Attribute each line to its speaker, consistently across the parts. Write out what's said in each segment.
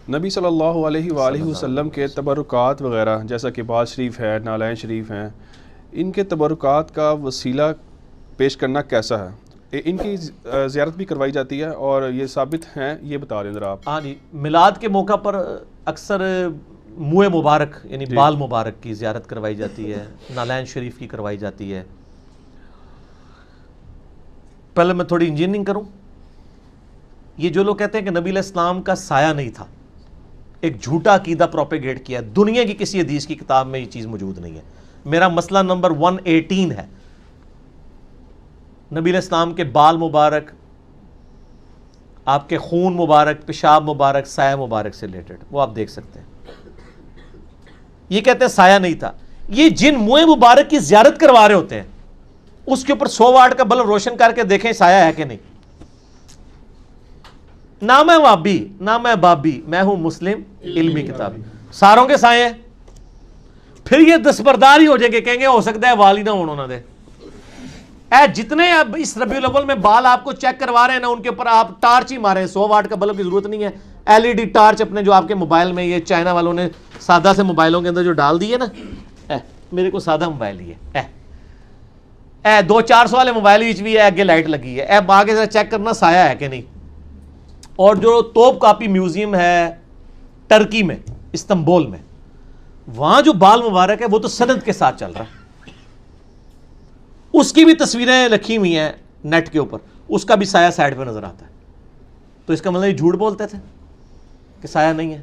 Speaker 1: نبی صلی اللہ علیہ وآلہ وسلم کے تبرکات وغیرہ جیسا کہ باز شریف ہے، نالین شریف ہیں، ان کے تبرکات کا وسیلہ پیش کرنا کیسا ہے؟ ان کی زیارت بھی کروائی جاتی ہے اور یہ ثابت ہیں، یہ بتا دیں ذرا آپ۔
Speaker 2: ہاں جی، میلاد کے موقع پر اکثر منہ مبارک یعنی بال مبارک کی زیارت کروائی جاتی ہے، نالین شریف کی کروائی جاتی ہے۔ پہلے میں تھوڑی انجینئرنگ کروں۔ یہ جو لوگ کہتے ہیں کہ نبی علیہ السلام کا سایہ نہیں تھا، ایک جھوٹا عقیدہ پروپیگیٹ کیا ہے۔ دنیا کی کسی حدیث کی کتاب میں یہ چیز موجود نہیں ہے۔ میرا مسئلہ نمبر 118 ہے، نبی علیہ السلام کے بال مبارک، آپ کے خون مبارک، پیشاب مبارک، سایہ مبارک سے ریلیٹڈ، وہ آپ دیکھ سکتے ہیں۔ یہ کہتے ہیں سایہ نہیں تھا۔ یہ جن منہ مبارک کی زیارت کروا رہے ہوتے ہیں اس کے اوپر 100 واٹ کا بلب روشن کر کے دیکھیں سایہ ہے کہ نہیں۔ نہ میں وابی نہ میں بابی، میں ہوں مسلم علمی کتابی، ساروں کے سائے ہیں۔ پھر یہ دستبردار ہی ہو جائیں گے، کہیں گے ہو سکتا ہے والی نہ ہونا دے۔ اے جتنے اب اس ربیع الاول میں بال آپ کو چیک کروا رہے ہیں نا، ان کے اوپر آپ ٹارچ ہی مارے، 100 واٹ کا بلب کی ضرورت نہیں ہے۔ LED ٹارچ اپنے جو آپ کے موبائل میں یہ چائنا والوں نے سادہ سے موبائلوں کے اندر جو ڈال دی ہے نا، میرے کو سادہ موبائل ہی ہے، 200-400 والے موبائل بھی ہے، آگے لائٹ لگی ہے، آگے سے چیک کرنا سایہ ہے کہ نہیں۔ اور جو توپ کاپی میوزیم ہے ٹرکی میں، استنبول میں، وہاں جو بال مبارک ہے وہ تو سند کے ساتھ چل رہا ہے، اس کی بھی تصویریں رکھی ہوئی ہیں نیٹ کے اوپر، اس کا بھی سایہ سائڈ پہ نظر آتا ہے۔ تو اس کا مطلب یہ جھوٹ بولتے تھے کہ سایہ نہیں ہے۔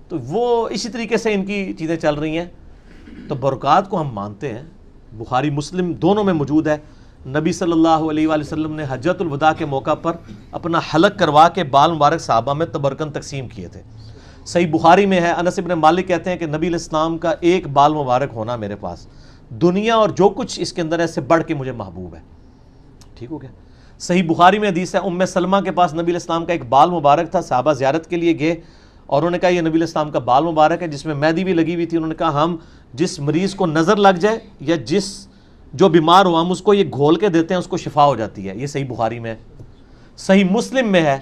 Speaker 2: تو وہ اسی طریقے سے ان کی چیزیں چل رہی ہیں۔ تو برکات کو ہم مانتے ہیں، بخاری مسلم دونوں میں موجود ہے۔ نبی صلی اللہ علیہ وآلہ وسلم نے حجۃ الوداع کے موقع پر اپنا حلق کروا کے بال مبارک صحابہ میں تبرکن تقسیم کیے تھے۔ صحیح بخاری میں ہے، انس بن مالک کہتے ہیں کہ نبی علیہ السلام کا ایک بال مبارک ہونا میرے پاس دنیا اور جو کچھ اس کے اندر ہے سے بڑھ کے مجھے محبوب ہے۔ ٹھیک ہو گیا۔ صحیح بخاری میں حدیث ہے، ام سلمہ کے پاس نبی علیہ السلام کا ایک بال مبارک تھا، صحابہ زیارت کے لیے گئے اور انہوں نے کہا یہ نبی علیہ السلام کا بال مبارک ہے جس میں مہندی بھی لگی ہوئی تھی۔ انہوں نے کہا ہم جس مریض کو نظر لگ جائے یا جو بیمار ہو ہم اس کو یہ گھول کے دیتے ہیں، اس کو شفا ہو جاتی ہے۔ یہ صحیح بخاری میں ہے۔ صحیح مسلم میں ہے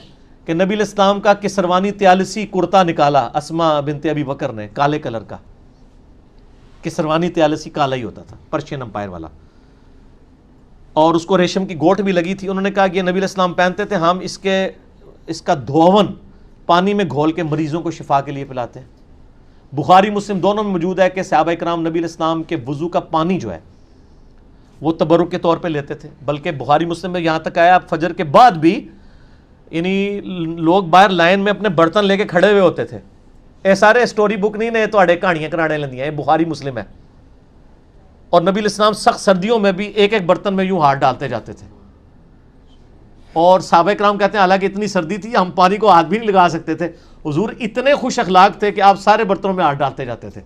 Speaker 2: کہ نبی علیہ السلام کا کسروانی طیالسی کرتا نکالا اسما بنت ابی بکر نے، کالے کلر کا کسروانی طیالسی کالا ہی ہوتا تھا، پرشین امپائر والا، اور اس کو ریشم کی گوٹھ بھی لگی تھی۔ انہوں نے کہا کہ یہ نبی علیہ السلام پہنتے تھے، ہم اس کا دھون پانی میں گھول کے مریضوں کو شفا کے لیے پلاتے ہیں۔ بخاری مسلم دونوں میں موجود ہے کہ صحابہ کرام نبی علیہ السلام کے وضو کا پانی جو ہے وہ تبرک کے طور پہ لیتے تھے، بلکہ بخاری مسلم میں یہاں تک آیا فجر کے بعد بھی یعنی لوگ باہر لائن میں اپنے برتن لے کے کھڑے ہوئے ہوتے تھے۔ اے سارے سٹوری بک نہیں نے تو کہانیاں کرانے لندیاں، یہ بخاری مسلم ہے۔ اور نبی علیہ السلام سخت سردیوں میں بھی ایک ایک برتن میں یوں ہاتھ ڈالتے جاتے تھے، اور صحابہ کرام کہتے ہیں حالانکہ اتنی سردی تھی ہم پانی کو ہاتھ بھی نہیں لگا سکتے تھے، حضور اتنے خوش اخلاق تھے کہ آپ سارے برتنوں میں ہاتھ ڈالتے جاتے تھے۔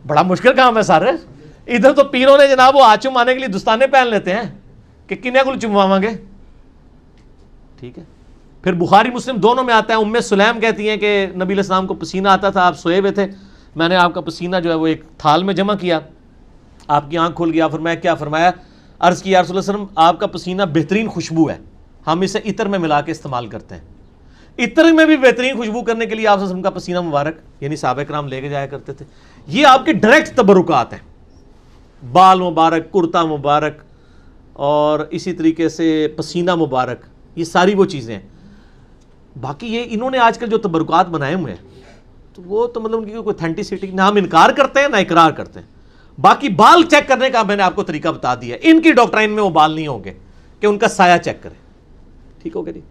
Speaker 2: بڑا مشکل کام ہے سارے۔ ادھر تو پیروں نے جناب وہ ہاتھ چمانے کے لیے دستانے پہن لیتے ہیں کہ کنہیں کو چمواواں گے۔ ٹھیک ہے۔ پھر بخاری مسلم دونوں میں آتا ہے، ام سلیم کہتی ہیں کہ نبی علیہ السلام کو پسینہ آتا تھا، آپ سوئے ہوئے تھے، میں نے آپ کا پسینہ جو ہے وہ ایک تھال میں جمع کیا، آپ کی آنکھ کھل گیا، فرمایا کیا؟ فرمایا عرض کی یا رسول اللہ صلی اللہ علیہ وسلم آپ کا پسینہ بہترین خوشبو ہے، ہم اسے عطر میں ملا کے استعمال کرتے ہیں۔ عطر میں بھی بہترین خوشبو کرنے کے لیے آپ صلی اللہ علیہ وسلم کا پسینہ مبارک یعنی صحابہ کرام لے کے جایا کرتے تھے۔ یہ آپ کے ڈائریکٹ تبرکات ہیں، بال مبارک، کرتا مبارک، اور اسی طریقے سے پسینہ مبارک، یہ ساری وہ چیزیں ہیں۔ باقی یہ انہوں نے آج کل جو تبرکات بنائے ہوئے ہیں تو وہ تو مطلب ان کی کوئی اتھینٹسٹی نہ ہم انکار کرتے ہیں نہ اقرار کرتے ہیں۔ باقی بال چیک کرنے کا میں نے آپ کو طریقہ بتا دیا ہے، ان کی ڈاکٹرائن میں وہ بال نہیں ہوں گے کہ ان کا سایہ چیک کریں۔ ٹھیک ہو گیا جی۔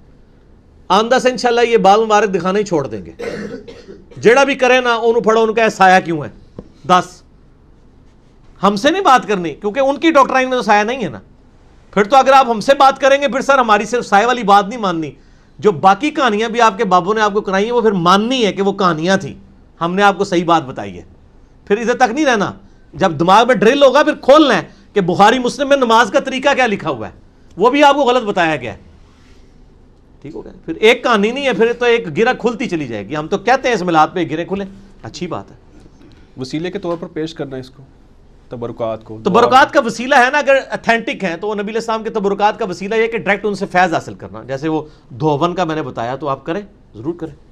Speaker 2: آندہ سے انشاءاللہ یہ بال مبارک دکھانا ہی چھوڑ دیں گے، جیڑا بھی کرے نا انہوں پڑھو ان کا سایہ کیوں ہے 10، ہم سے نہیں بات کرنی کیونکہ ان کی ڈاکٹرائن میں تو سایہ نہیں ہے نا۔ پھر تو اگر آپ ہم سے بات کریں گے پھر سر ہماری صرف سایہ والی بات نہیں ماننی، جو باقی کہانیاں بھی آپ کے بابوں نے آپ کو کرائی ہیں وہ پھر ماننی ہے کہ وہ کہانیاں تھیں، ہم نے آپ کو صحیح بات بتائی ہے۔ پھر ادھر تک نہیں رہنا، جب دماغ میں ڈرل ہوگا پھر کھول لیں کہ بخاری مسلم میں نماز کا طریقہ کیا لکھا ہوا ہے، وہ بھی آپ کو غلط بتایا گیا ہے۔ ٹھیک ہو گیا۔ پھر ایک کہانی نہیں ہے، پھر تو ایک گرہ کھلتی چلی جائے گی۔ ہم تو کہتے ہیں اس میلاد پہ گرے کھلیں، اچھی بات ہے۔
Speaker 1: وسیلے کے طور پر پیش کرنا اس کو، تبرکات کو،
Speaker 2: تبرکات کا وسیلہ ہے نا، اگر اتھینٹک ہیں تو وہ نبی علیہ السلام کے تبرکات کا وسیلہ یہ کہ ڈائریکٹ ان سے فیض حاصل کرنا، جیسے وہ دھون کا میں نے بتایا تو آپ کریں۔ ضرور کریں.